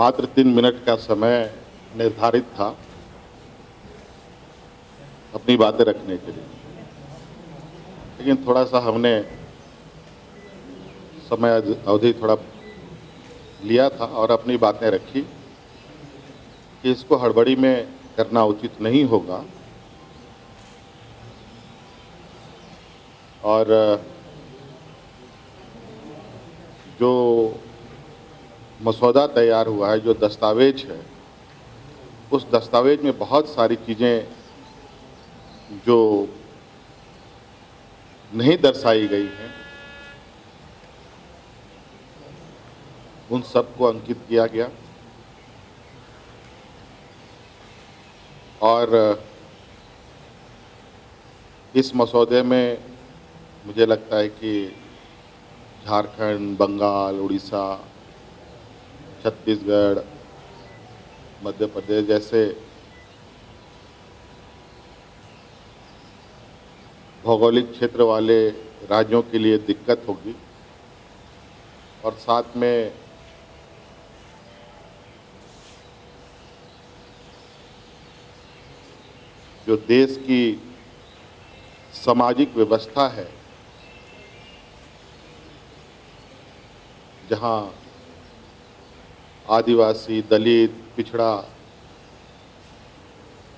मात्र 3 मिनट का समय निर्धारित था अपनी बातें रखने के लिए, लेकिन थोड़ा सा हमने समय अवधि थोड़ा लिया था और अपनी बातें रखी कि इसको हड़बड़ी में करना उचित नहीं होगा। और जो मसौदा तैयार हुआ है, जो दस्तावेज है, उस दस्तावेज में बहुत सारी चीज़ें जो नहीं दर्शाई गई हैं, उन सबको अंकित किया गया। और इस मसौदे में मुझे लगता है कि झारखंड, बंगाल, उड़ीसा, छत्तीसगढ़, मध्य प्रदेश जैसे भौगोलिक क्षेत्र वाले राज्यों के लिए दिक्कत होगी और साथ में जो देश की सामाजिक व्यवस्था है, जहां आदिवासी, दलित, पिछड़ा,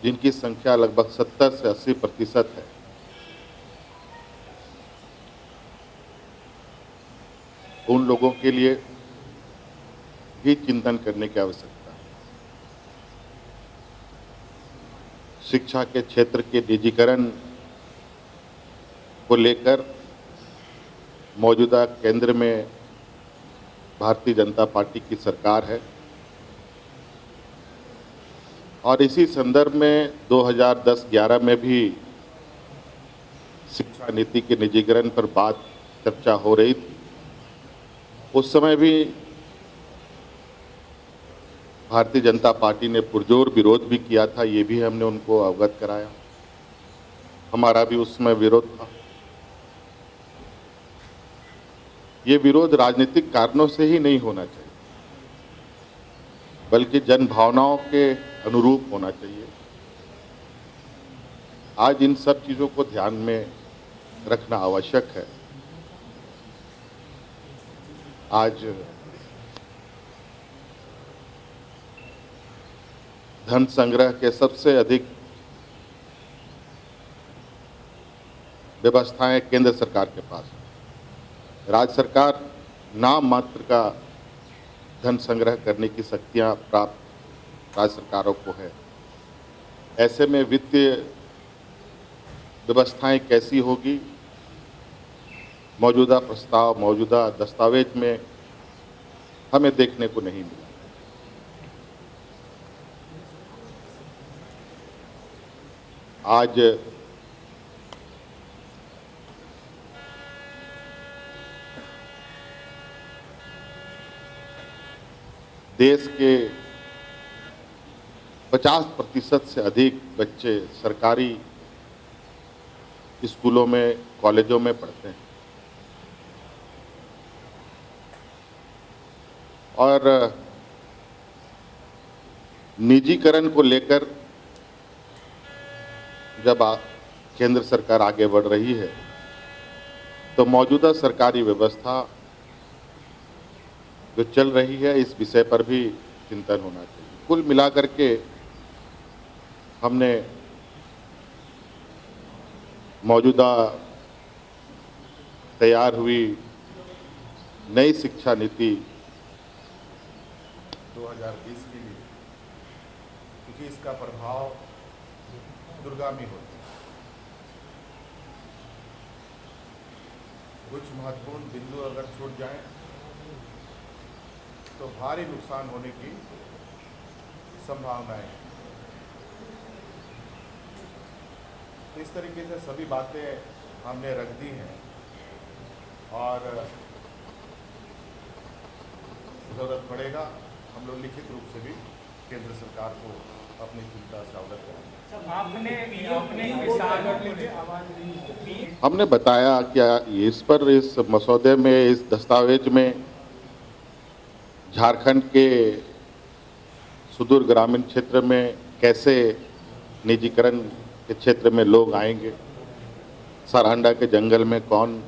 जिनकी संख्या लगभग 70 से 80% है, उन लोगों के लिए भी चिंतन करने की आवश्यकता है। शिक्षा के क्षेत्र के निजीकरण को लेकर मौजूदा केंद्र में भारतीय जनता पार्टी की सरकार है और इसी संदर्भ में 2010-11 में भी शिक्षा नीति के निजीकरण पर बात चर्चा हो रही थी। उस समय भी भारतीय जनता पार्टी ने पुरजोर विरोध भी किया था, ये भी हमने उनको अवगत कराया। हमारा भी उस समय विरोध था। ये विरोध राजनीतिक कारणों से ही नहीं होना चाहिए, बल्कि जन भावनाओं के अनुरूप होना चाहिए। आज इन सब चीज़ों को ध्यान में रखना आवश्यक है। आज धन संग्रह के सबसे अधिक व्यवस्थाएं केंद्र सरकार के पास है। राज्य सरकार नाम मात्र का धन संग्रह करने की शक्तियां प्राप्त राज्य सरकारों को है। ऐसे में वित्तीय व्यवस्थाएं कैसी होगी, मौजूदा प्रस्ताव, मौजूदा दस्तावेज में हमें देखने को नहीं मिला। आज देश के 50% से अधिक बच्चे सरकारी स्कूलों में, कॉलेजों में पढ़ते हैं और निजीकरण को लेकर जब केंद्र सरकार आगे बढ़ रही है तो मौजूदा सरकारी व्यवस्था जो चल रही है, इस विषय पर भी चिंतन होना चाहिए। कुल मिलाकर के हमने मौजूदा तैयार हुई नई शिक्षा नीति 2020 के लिए, क्योंकि इसका प्रभाव दूरगामी होता है, कुछ महत्वपूर्ण बिंदु अगर छूट जाएं तो भारी नुकसान होने की संभावना है। इस तरीके से सभी बातें हमने रख दी हैं और ज़रूरत पड़ेगा हम लोग लिखित रूप से भी केंद्र सरकार को अपनी चिंता से अवगत करेंगे। हमने बताया कि इस मसौदे में, इस दस्तावेज में झारखंड के सुदूर ग्रामीण क्षेत्र में कैसे निजीकरण के क्षेत्र में लोग आएंगे, सारंडा के जंगल में कौन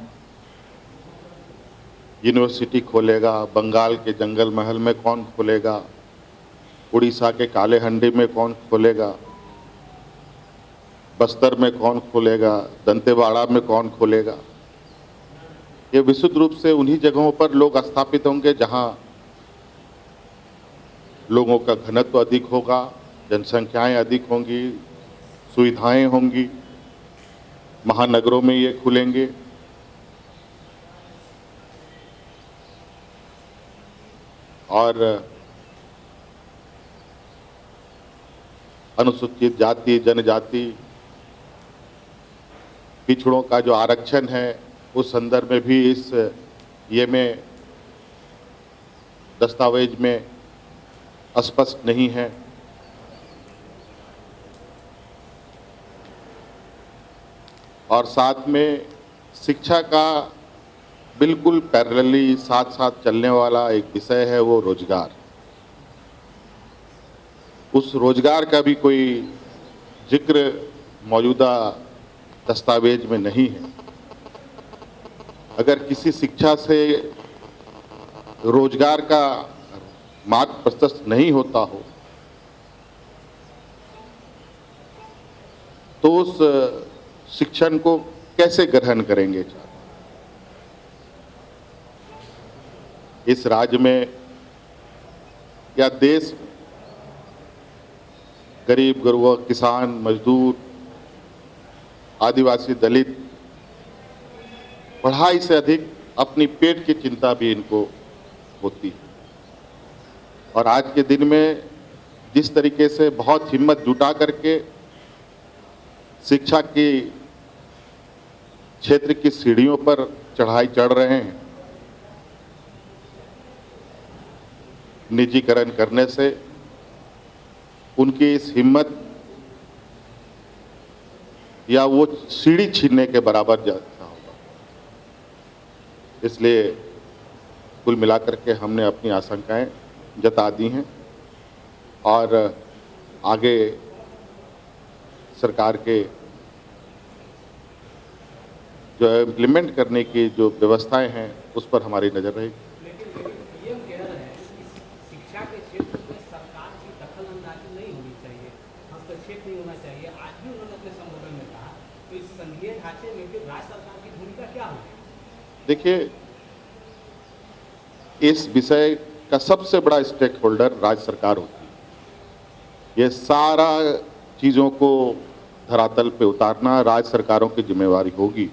यूनिवर्सिटी खोलेगा, बंगाल के जंगल महल में कौन खोलेगा, उड़ीसा के काले हंडी में कौन खोलेगा, बस्तर में कौन खोलेगा, दंतेवाड़ा में कौन खोलेगा। ये विशुद्ध रूप से उन्हीं जगहों पर लोग स्थापित होंगे जहां लोगों का घनत्व अधिक होगा, जनसंख्याएं अधिक होंगी, सुविधाएं होंगी। महानगरों में ये खुलेंगे। और अनुसूचित जाति, जनजाति, पिछड़ों का जो आरक्षण है उस संदर्भ में भी इस ये में दस्तावेज में स्पष्ट नहीं है। और साथ में शिक्षा का बिल्कुल पैरेलली साथ साथ चलने वाला एक विषय है वो रोजगार। उस रोजगार का भी कोई जिक्र मौजूदा दस्तावेज में नहीं है। अगर किसी शिक्षा से रोजगार का मार्ग प्रशस्त नहीं होता हो तो उस शिक्षण को कैसे ग्रहण करेंगे। इस राज्य में या देश में गरीब गुरबा, किसान, मजदूर, आदिवासी, दलित पढ़ाई से अधिक अपनी पेट की चिंता भी इनको होती है। और आज के दिन में जिस तरीके से बहुत हिम्मत जुटा करके शिक्षा की क्षेत्र की सीढ़ियों पर चढ़ाई चढ़ रहे हैं, निजीकरण करने से उनकी इस हिम्मत या वो सीढ़ी छीनने के बराबर जाता होगा। इसलिए कुल मिलाकर के हमने अपनी आशंकाएं जता दी हैं और आगे सरकार के जो इम्प्लीमेंट करने की जो व्यवस्थाएं हैं उस पर हमारी नज़र रहेगी। नहीं होना चाहिए, आज भी उन्होंने अपने संबोधन में कहा। तो इस संघीय ढांचे में फिर राज्य सरकार की भूमिका क्या होगी? देखिए, इस विषय का सबसे बड़ा स्टेक होल्डर राज्य सरकार होती है। ये सारा चीज़ों को धरातल पे उतारना राज्य सरकारों की जिम्मेवारी होगी।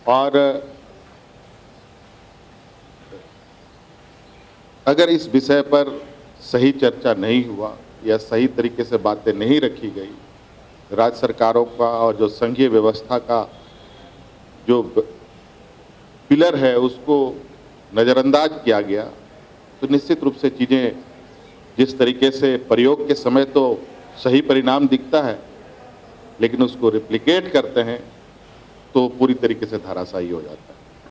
और अगर इस विषय पर सही चर्चा नहीं हुआ या सही तरीके से बातें नहीं रखी गई, राज्य सरकारों का और जो संघीय व्यवस्था का जो पिलर है उसको नज़रअंदाज किया गया, तो निश्चित रूप से चीज़ें जिस तरीके से प्रयोग के समय तो सही परिणाम दिखता है, लेकिन उसको रिप्लिकेट करते हैं तो पूरी तरीके से धराशायी हो जाता है।